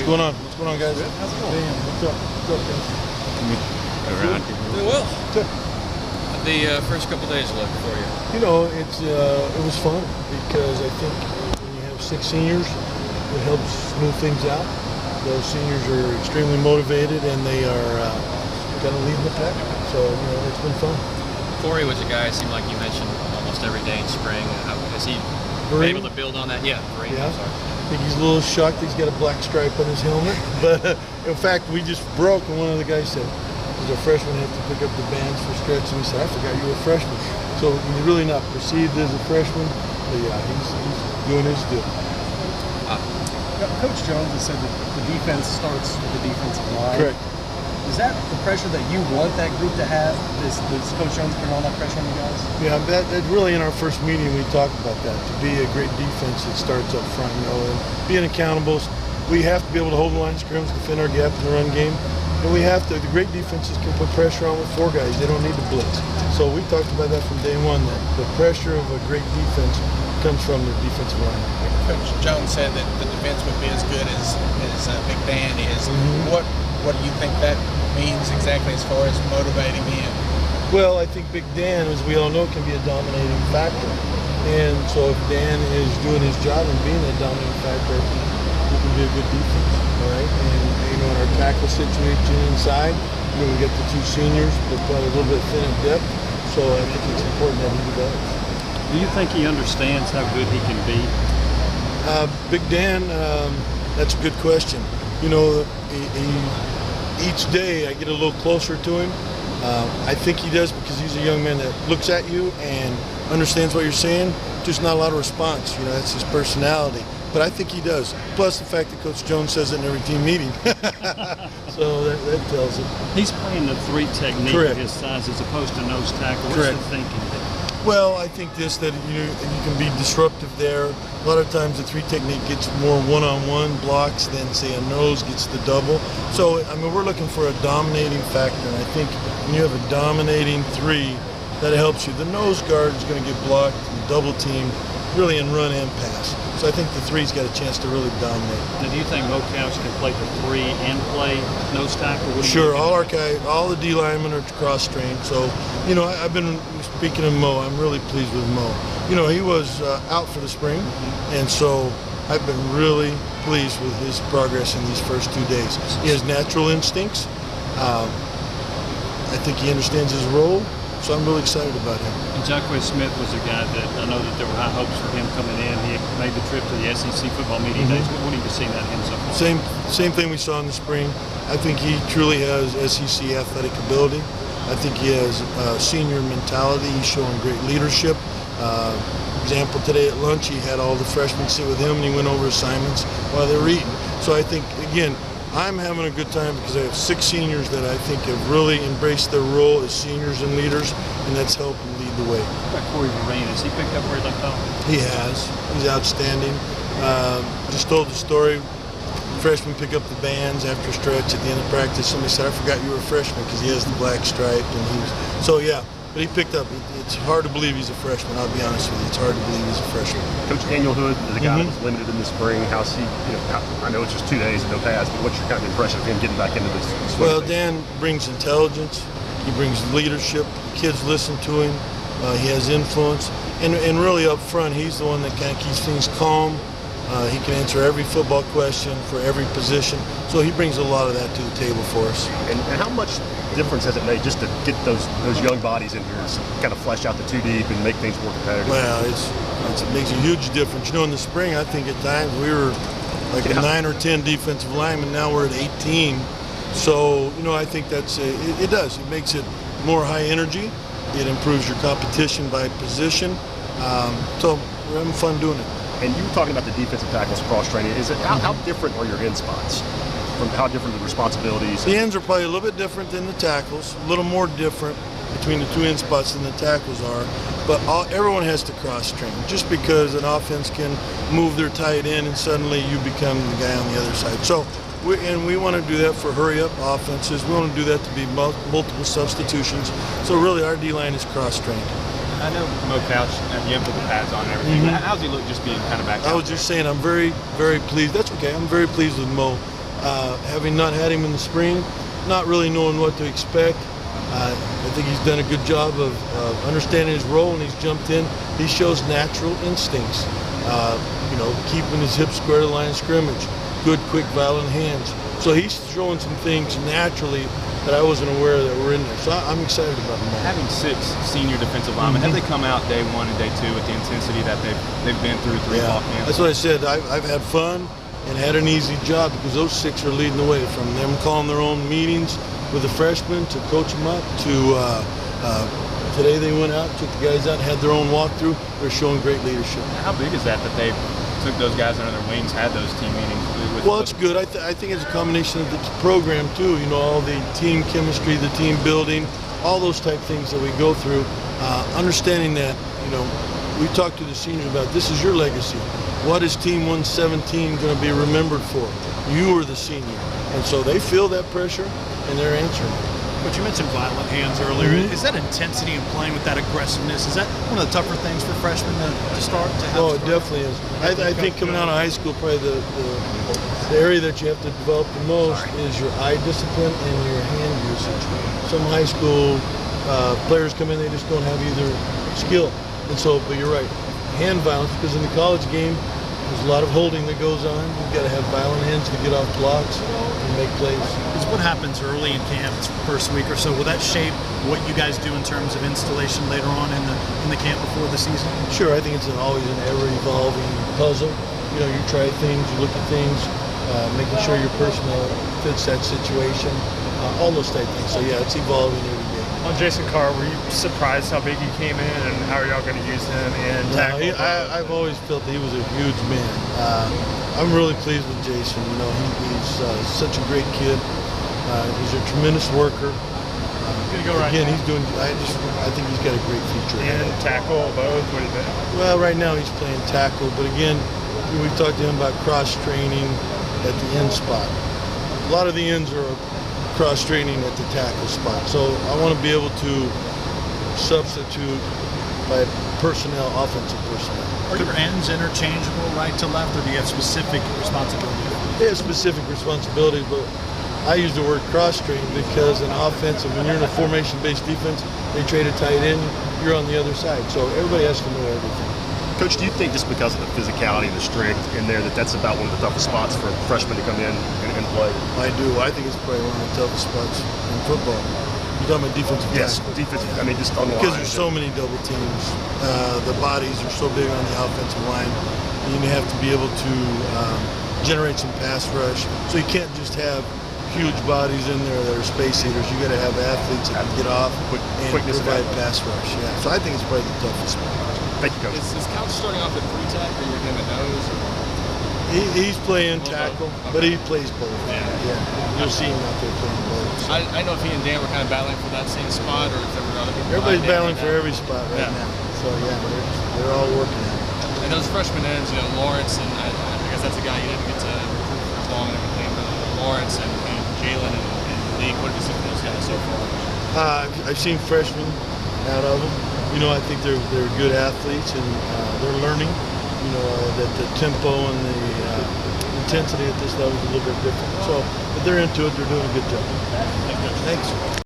going on? What's going on, guys? Good. How's it going? Damn, what's up? What's up, guys? Around. Doing well. Good. How'd the first couple days look for you? You know, it was fun because I think when you have 6 seniors, it helps smooth things out. Those seniors are extremely motivated and they are kind of leading the pack. So, you know, it's been fun. Corey was a guy, it seemed like you mentioned almost every day in spring. Has he been able to build on that? Yeah, great. Yeah. I'm sorry. I think he's a little shocked he's got a black stripe on his helmet. But in fact, we just broke and one of the guys said, does a freshman have to pick up the bands for stretch? And he said, I forgot you were a freshman. So he's really not perceived as a freshman. But yeah, he's doing his deal. Coach Jones has said that the defense starts with the defensive line. Correct. Is that the pressure that you want that group to have? Does Coach Jones put all that pressure on you guys? Yeah, that really in our first meeting we talked about that. To be a great defense, it starts up front, you know, and being accountable. We have to be able to hold the line of scrimmage, defend our gap in the run game. And we have to, the great defenses can put pressure on with 4 guys. They don't need to blitz. So we talked about that from day one, that the pressure of a great defense comes from the defensive line. Coach Jones said that the defense would be as good as Big Dan is. Mm-hmm. What do you think that means exactly as far as motivating him? Well, I think Big Dan, as we all know, can be a dominating factor. And so if Dan is doing his job and being a dominating factor, he can be a good defense, all right? And, you know, in our tackle situation inside, you know, we got the 2 seniors, but probably a little bit thin in depth. So I think it's important that he develops. Do you think he understands how good he can be? Big Dan, that's a good question. You know, each day I get a little closer to him. I think he does because he's a young man that looks at you and understands what you're saying. Just not a lot of response. You know, that's his personality. But I think he does. Plus the fact that Coach Jones says it in every team meeting. So that tells it. He's playing the 3 technique Correct. at his size as opposed to nose tackle. What's Correct. the thinking there? Well, I think that you can be disruptive there. A lot of times the 3 technique gets more one-on-one blocks than say a nose gets the double. So I mean, we're looking for a dominating factor, and I think when you have a dominating 3, that helps you. The nose guard is going to get blocked and double teamed, really in run and pass. So I think the 3's got a chance to really dominate. Now, do you think Mo Couch can play the 3 and play nose tackle? What do you Sure, think? all our guys, all the D linemen are cross-trained. So, you know, I've been speaking of Mo. I'm really pleased with Mo. You know, he was out for the spring, and so I've been really pleased with his progress in these first 2 days. He has natural instincts. I think he understands his role, so I'm really excited about him. And Jacquez Smith was a guy that I know that there were high hopes for him coming in. He made the trip to the SEC football media days. What have you seen out of him so far? Same thing we saw in the spring. I think he truly has SEC athletic ability. I think he has senior mentality. He's showing great leadership. Example, today at lunch, he had all the freshmen sit with him and he went over assignments while they were eating. So I think, again, I'm having a good time because I have 6 seniors that I think have really embraced their role as seniors and leaders, and that's helped them lead the way. What about Corey Vereen? Has he picked up where he left off? He has. He's outstanding. Just told the story. Freshmen pick up the bands after stretch at the end of practice. Somebody said, I forgot you were a freshman because he has the black stripe. And he was, so yeah, but he picked up. It's hard to believe he's a freshman. I'll be honest with you. It's hard to believe he's a freshman. Coach Daniel Hood is a guy that was limited in the spring. How's he, I know it's just 2 days and no pass, but what's your kind of impression of him getting back into this? Well, Dan brings intelligence. He brings leadership. Kids listen to him. He has influence. And really up front, he's the one that kind of keeps things calm. He can answer every football question for every position. So he brings a lot of that to the table for us. And how much difference has it made just to get those young bodies in here to kind of flesh out the 2 deep and make things more competitive? Well, it makes a huge difference. You know, in the spring, I think at times we were like 9 or 10 defensive linemen. Now we're at 18. So, you know, I think that's it does. It makes it more high energy. It improves your competition by position. So we're having fun doing it. And you were talking about the defensive tackles cross-training. Is it how different are your end spots? From how different the responsibilities? The ends are probably a little bit different than the tackles, a little more different between the 2 end spots than the tackles are. But everyone has to cross-train. Just because an offense can move their tight end and suddenly you become the guy on the other side. So, we want to do that for hurry-up offenses. We want to do that to be multiple substitutions. So really our D-line is cross-trained. I know Mo Couch, you have the pads on and everything. How's he look just being kind of back? I was just saying I'm very, very pleased. That's okay. I'm very pleased with Mo. having not had him in the spring, not really knowing what to expect. I think he's done a good job of understanding his role, and he's jumped in. He shows natural instincts, keeping his hips square to the line of scrimmage, good, quick, violent hands. So he's showing some things naturally that I wasn't aware that were in there. So I'm excited about him. Having 6 senior defensive linemen, have they come out day 1 and day 2 with the intensity that they've been through 3 fall camps? That's what I said. I've had fun and had an easy job because those 6 are leading the way, from them calling their own meetings with the freshmen to coach them up to today they went out, took the guys out, had their own walkthrough. They're showing great leadership. How big is that they took those guys under their wings, had those team meetings? Well, it's good. I think it's a combination of the program too. All the team chemistry, the team building, all those type things that we go through. Understanding that, we talked to the seniors about this is your legacy. What is Team 117 going to be remembered for? You were the senior, and so they feel that pressure and they're answering. But you mentioned violent hands earlier. Is that intensity and playing with that aggressiveness? Is that one of the tougher things for freshmen to start to have? Oh, it definitely is. I think coming out of high school, probably the area that you have to develop the most is your eye discipline and your hand usage. Some high school players come in, they just don't have either skill. And so, but you're right, hand violence, because in the college game, there's a lot of holding that goes on. You've got to have violent hands to get off blocks and make plays. Because what happens early in camp, first week or so, will that shape what you guys do in terms of installation later on in the camp before the season? Sure, I think it's always an ever-evolving puzzle. You try things, you look at things, making sure your personnel fits that situation, all those type things. So yeah, it's evolving every day. On Jason Carr, were you surprised how big he came in, and how are y'all going to use him in tackle? I've always felt that he was a huge man. I'm really pleased with Jason. He's such a great kid. He's a tremendous worker. Again, he's doing. I think he's got a great future. And tackle, both. What do you think? Well, right now he's playing tackle, but again, we've talked to him about cross training at the end spot. A lot of the ends are cross training at the tackle spot. So I want to be able to substitute by personnel, offensive personnel. Are your ends interchangeable right to left, or do you have specific responsibilities? They have specific responsibilities, but I use the word cross train because in offensive, when you're in a formation-based defense, they trade a tight end, you're on the other side. So everybody has to know everything. Coach, do you think just because of the physicality and the strength in there that's about one of the toughest spots for freshmen to come in and play? I do. I think it's probably one of the toughest spots in football. You're talking about defensive tackle. Defensive. I mean, just on the because line. there's so many double teams. The bodies are so big on the offensive line. You have to be able to generate some pass rush. So you can't just have huge bodies in there that are space eaters. You got to have athletes that can get off and provide pass rush. Yeah. So I think it's probably the toughest spot. Thank you, Coach. Is Couch starting off at 3 tech, or you're him at nose? He's playing tackle, but he plays both. Yeah. You'll see him out there playing both. I know if he and Dan were kind of battling for that same spot, or if there were other people. Everybody's battling for every spot right now. So yeah, they're all working at it. And those freshman ends, Lawrence, and I guess that's a guy you didn't get to recruit for as long and everything, but Lawrence and Jalen and Lee, what have you seen from those guys so far? I've seen freshmen out of them. I think they're good athletes, and they're learning. That the tempo and the intensity at this level is a little bit different. So, if they're into it, they're doing a good job. Thanks.